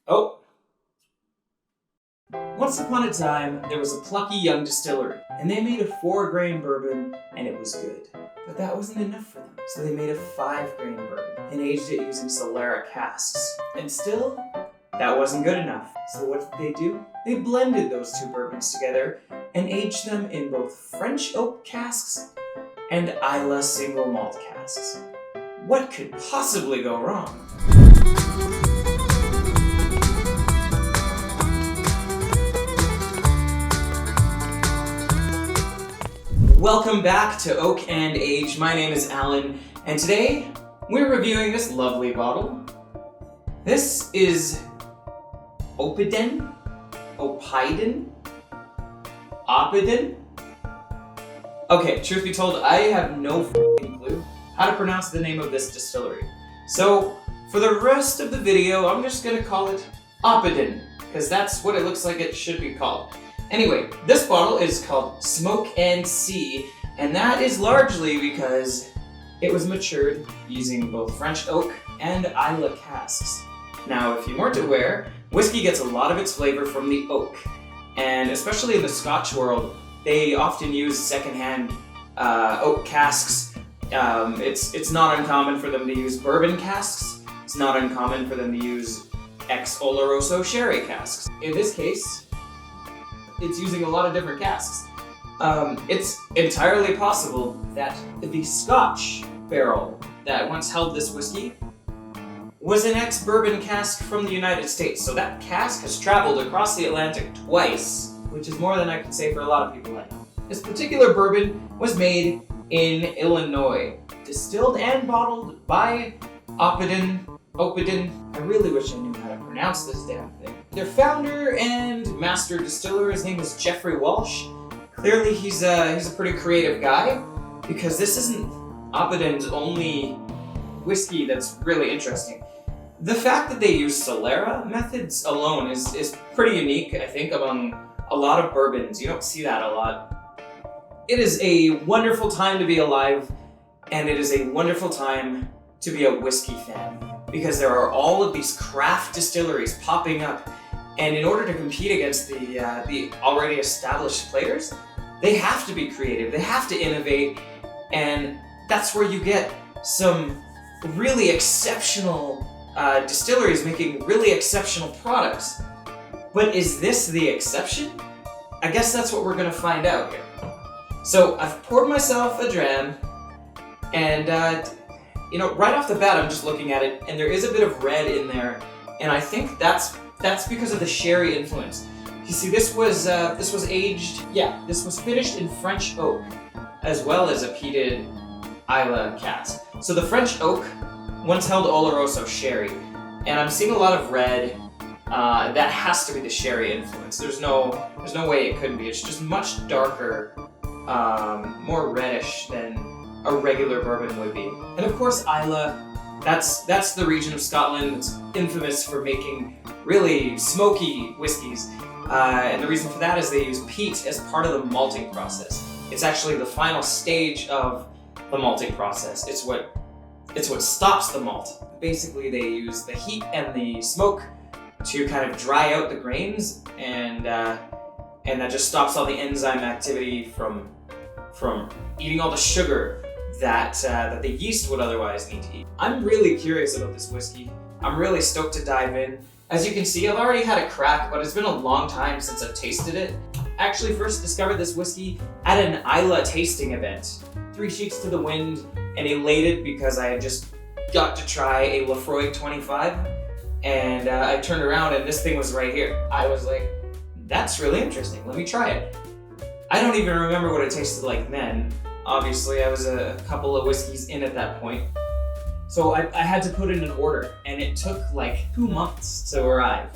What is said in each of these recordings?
Oh. Once upon a time, there was a plucky young distillery, and they made a 4-grain bourbon, and it was good. But that wasn't enough for them, so they made a 5-grain bourbon, and aged it using solera casks. And still, that wasn't good enough. So what did they do? They blended those 2 bourbons together, and aged them in both French oak casks and Islay single malt casks. What could possibly go wrong? Welcome back to Oak and Age. My name is Alan, and today we're reviewing this lovely bottle. This is Oppidan? Okay, truth be told, I have no f***ing clue how to pronounce the name of this distillery. So, for the rest of the video, I'm just gonna call it Oppidan, because that's what it looks like it should be called. Anyway, this bottle is called Smoke and Sea, and that is largely because it was matured using both French oak and Islay casks. Now, if you weren't aware, whiskey gets a lot of its flavor from the oak, and especially in the Scotch world, they often use secondhand oak casks. It's not uncommon for them to use bourbon casks. It's not uncommon for them to use ex-islay sherry casks. In this case, it's using a lot of different casks. It's entirely possible that the Scotch barrel that once held this whiskey was an ex-bourbon cask from the United States. So that cask has traveled across the Atlantic twice, which is more than I can say for a lot of people I know. This particular bourbon was made in Illinois, distilled and bottled by Oppidan. I really wish I knew how to pronounce this damn thing. Their founder and master distiller, his name is Jeffrey Walsh. Clearly he's a pretty creative guy, because this isn't Oppidan's only whiskey that's really interesting. The fact that they use solera methods alone is pretty unique, I think, among a lot of bourbons. You don't see that a lot. It is a wonderful time to be alive, and it is a wonderful time to be a whiskey fan, because there are all of these craft distilleries popping up, and in order to compete against the already established players, they have to be creative, they have to innovate, and that's where you get some really exceptional distilleries making really exceptional products. But is this the exception? I guess that's what we're gonna find out here. So I've poured myself a dram, and right off the bat I'm just looking at it, and there is a bit of red in there, and I think that's because of the sherry influence. You see, this was finished in French oak, as well as a peated Islay cask. So the French oak once held Oloroso sherry, and I'm seeing a lot of red. That has to be the sherry influence. There's no way it couldn't be. It's just much darker, more reddish than a regular bourbon would be. And of course, Islay, that's the region of Scotland that's infamous for making really smoky whiskeys. And the reason for that is they use peat as part of the malting process. It's actually the final stage of the malting process. It's what stops the malt. Basically, they use the heat and the smoke to kind of dry out the grains, and that just stops all the enzyme activity from eating all the sugar that the yeast would otherwise need to eat. I'm really curious about this whiskey. I'm really stoked to dive in. As you can see, I've already had a crack, but it's been a long time since I've tasted it. I actually first discovered this whiskey at an Islay tasting event. 3 Sheets to the Wind, and elated because I had just got to try a Lafroig 25, and I turned around and this thing was right here. I was like, that's really interesting, let me try it. I don't even remember what it tasted like then. Obviously, I was a couple of whiskeys in at that point. So I had to put in an order, and it took like 2 months to arrive,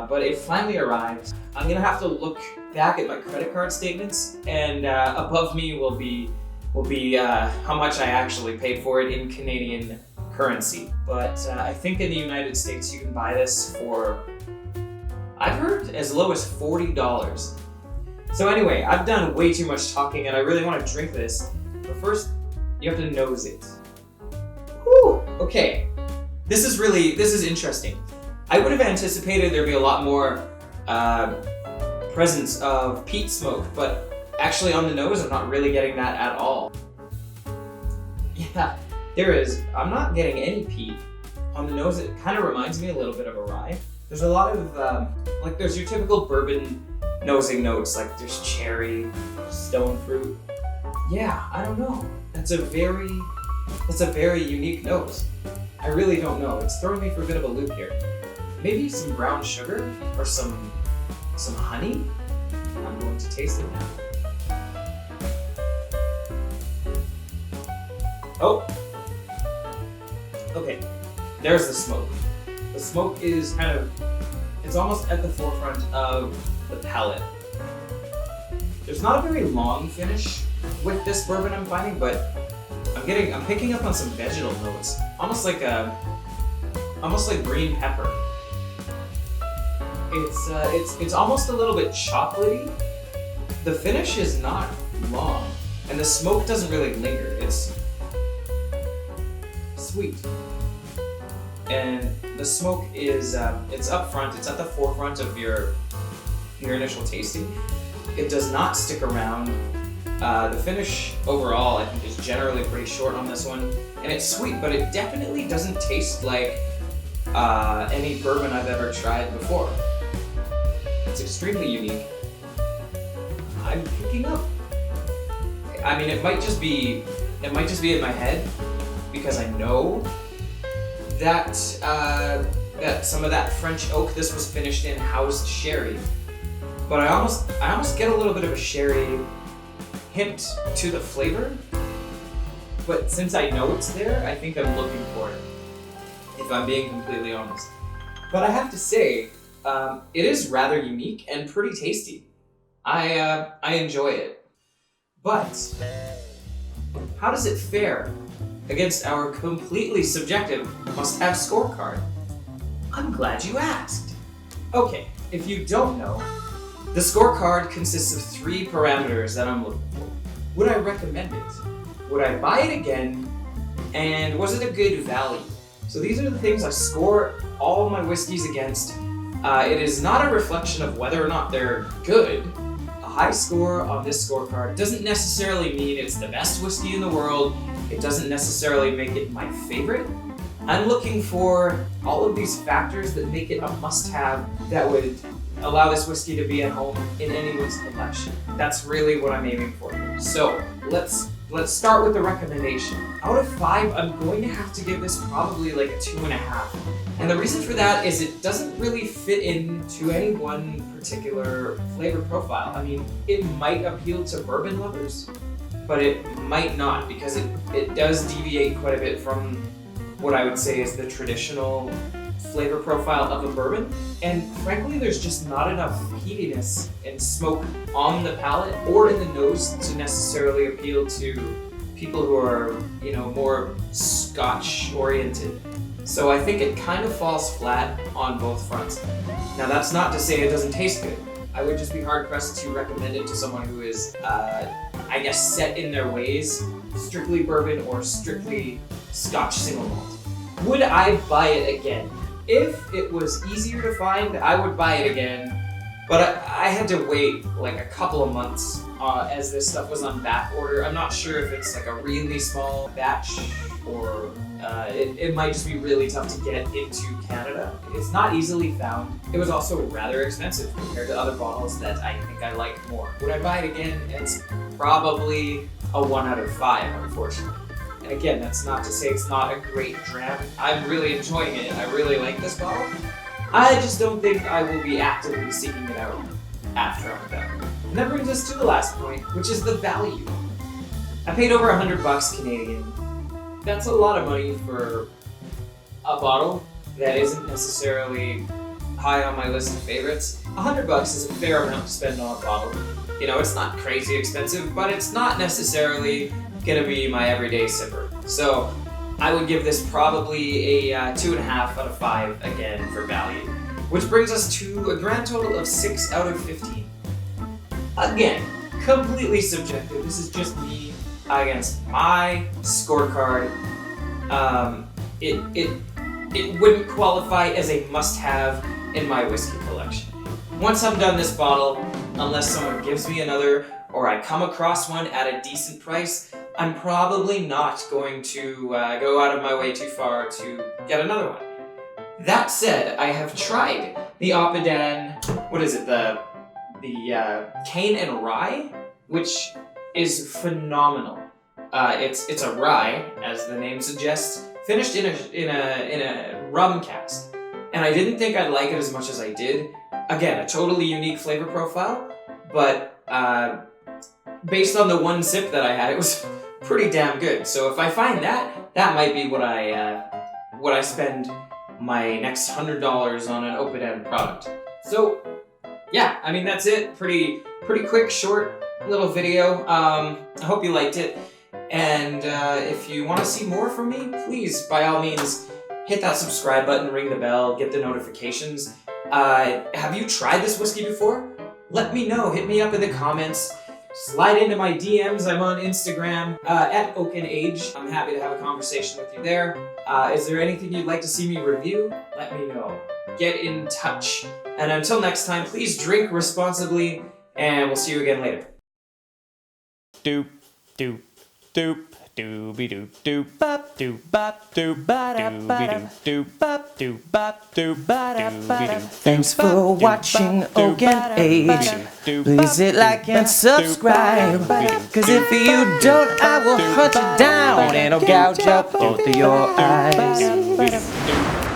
but it finally arrived. I'm gonna have to look back at my credit card statements, and above me will be how much I actually paid for it in Canadian currency. But I think in the United States you can buy this for, I've heard, as low as $40. So anyway, I've done way too much talking and I really want to drink this, but first you have to nose it. Whew, okay. This is interesting. I would have anticipated there'd be a lot more presence of peat smoke, but actually on the nose, I'm not really getting that at all. Yeah, there is. I'm not getting any peat. On the nose, it kind of reminds me a little bit of a rye. There's a lot of, there's your typical bourbon nosing notes, like there's cherry, stone fruit. Yeah, I don't know. That's a very unique nose. I really don't know. It's throwing me for a bit of a loop here. Maybe some brown sugar or some honey? I'm going to taste it now. Oh! Okay, there's the smoke. The smoke is it's almost at the forefront of the palate. There's not a very long finish with this bourbon I'm finding, but I'm picking up on some vegetal notes. Almost like green pepper. It's almost a little bit chocolatey. The finish is not long, and the smoke doesn't really linger. It's sweet, and the smoke is it's up front. It's at the forefront of your initial tasting. It does not stick around. The finish overall, I think, is generally pretty short on this one, and it's sweet, but it definitely doesn't taste like any bourbon I've ever tried before. It's extremely unique. I'm picking up. I mean, it might just be in my head because I know that that some of that French oak this was finished in housed sherry, but I almost get a little bit of a sherry hint to the flavor. But since I know it's there, I think I'm looking for it, if I'm being completely honest. But I have to say, it is rather unique and pretty tasty. I enjoy it. But how does it fare against our completely subjective must-have scorecard? I'm glad you asked. Okay, if you don't know, the scorecard consists of 3 parameters that I'm looking for. Would I recommend it? Would I buy it again? And was it a good value? So these are the things I score all of my whiskeys against. It is not a reflection of whether or not they're good. A high score on this scorecard doesn't necessarily mean it's the best whiskey in the world. It doesn't necessarily make it my favorite. I'm looking for all of these factors that make it a must-have that would allow this whiskey to be at home in anyone's collection. That's really what I'm aiming for here. So let's start with the recommendation. Out of 5, I'm going to have to give this probably like a 2.5. And the reason for that is it doesn't really fit into any one particular flavor profile. I mean, it might appeal to bourbon lovers, but it might not, because it does deviate quite a bit from what I would say is the traditional flavor profile of a bourbon. And frankly, there's just not enough peatiness and smoke on the palate or in the nose to necessarily appeal to people who are, more scotch oriented. So I think it kind of falls flat on both fronts. Now that's not to say it doesn't taste good. I would just be hard pressed to recommend it to someone who is, set in their ways, strictly bourbon or strictly scotch single malt. Would I buy it again? If it was easier to find, I would buy it again, but I had to wait like a couple of months as this stuff was on back order. I'm not sure if it's like a really small batch or it might just be really tough to get into Canada. It's not easily found. It was also rather expensive compared to other bottles that I think I like more. Would I buy it again? It's probably a 1 out of 5, unfortunately. And again, that's not to say it's not a great dram. I'm really enjoying it. I really like this bottle. I just don't think I will be actively seeking it out after I'm done. And that brings us to the last point, which is the value. I paid over $100 Canadian. That's a lot of money for a bottle that isn't necessarily high on my list of favorites. $100 is a fair amount to spend on a bottle. It's not crazy expensive, but it's not necessarily gonna be my everyday sipper. So I would give this probably a 2.5 out of 5 again for value, which brings us to a grand total of 6 out of 15. Again, completely subjective. This is just me against my scorecard. It it wouldn't qualify as a must-have in my whiskey collection. Once I'm done this bottle, unless someone gives me another or I come across one at a decent price, I'm probably not going to go out of my way too far to get another one. That said, I have tried the Oppidan, what is it, the cane and rye, which is phenomenal. It's a rye, as the name suggests, finished in a rum cask, and I didn't think I'd like it as much as I did. Again, a totally unique flavor profile, but based on the one sip that I had, it was pretty damn good. So if I find that might be what I spend my next $100 on an Oppidan product. So yeah, I mean that's it. Pretty quick, short little video. I hope you liked it. And if you want to see more from me, please, by all means, hit that subscribe button, ring the bell, get the notifications. Have you tried this whiskey before? Let me know. Hit me up in the comments. Slide into my DMs. I'm on Instagram at OakenAge. I'm happy to have a conversation with you there. Is there anything you'd like to see me review? Let me know. Get in touch. And until next time, please drink responsibly, and we'll see you again later. Doop, doop, doop, doobie doop, doop, bop, doop, bop, doop, doobie doop, doop, bop, doop, bop, doop, doobie doop. Thanks for watching Oaken Age. Please hit like and subscribe. Cause if you don't, I will hunt you down and I'll gouge out both of your eyes.